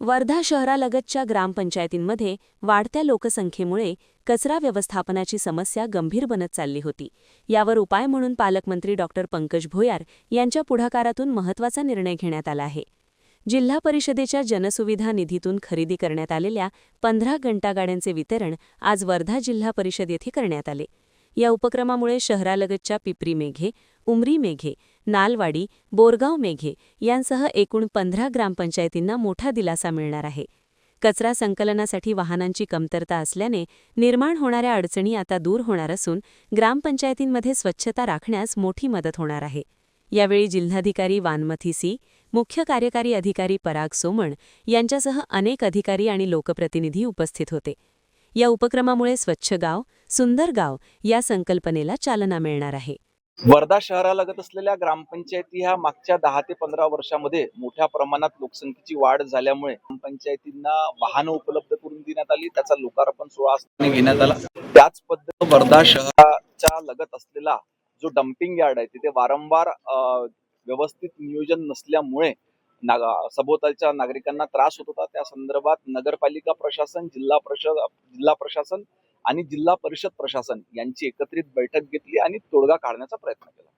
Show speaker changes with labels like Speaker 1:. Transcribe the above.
Speaker 1: वर्धा शहरालगतच्या ग्रामपंचायतींमध्ये वाढत्या लोकसंख्येमुळे कचरा व्यवस्थापनाची समस्या गंभीर बनत चालली होती। यावर उपाय म्हणून पालकमंत्री डॉक्टर पंकज भोयार यांच्या पुढाकारातून महत्त्वाचा निर्णय घेण्यात आला आहे। जिल्हा परिषदेच्या जनसुविधा निधीतून खरेदी करण्यात आलेल्या 15 घंटागाड्यांचे वितरण आज वर्धा जिल्हा परिषद येथे करण्यात आले। या उपक्रमामुळे शहरालगतच्या पिपरी मेघे, उमरी मेघे, नालवाडी, बोरगाव मेघे यांसह एकूण 15 ग्रामपंचायतींना मोठा दिलासा मिळणार आहे। कचरा संकलनासाठी वाहनांची कमतरता असल्याने निर्माण होणाऱ्या अडचणी आता दूर होणार असून ग्रामपंचायतींमध्ये स्वच्छता राखण्यास मोठी मदत होणार आहे। यावेळी जिल्हाधिकारी वानमथी सी, मुख्य कार्यकारी अधिकारी पराग सोमण यांच्यासह अनेक अधिकारी आणि लोकप्रतिनिधी उपस्थित होते। या उपक्रमामुळे स्वच्छ गाव, सुंदर गाव या संकल्पनेला चालना मिळणार आहे।
Speaker 2: वर्धा शहरालगत असलेल्या ग्रामपंचायती ह्या मागच्या 10 ते 15 वर्षांमध्ये मोठ्या प्रमाणात लोकसंख्येची वाढ झाल्यामुळे ग्रामपंचायतींना वाहनं उपलब्ध करून देण्यात आली। त्याचा लोकार्पण सोहळा घेण्यात आला। त्याच पद्धतीने वर्धा शहराच्या लगत असलेला जो डंपिंग यार्ड आहे तिथे वारंवार व्यवस्थित नियोजन नसल्यामुळे सभोवतालच्या नागरिकांना त्रास होत होता। त्या संदर्भात नगरपालिका प्रशासन, जिल्हा प्रशासन आणि जिल्हा परिषद प्रशासन यांची एकत्रित बैठक घेतली आणि तोडगा काढण्याचा प्रयत्न केला।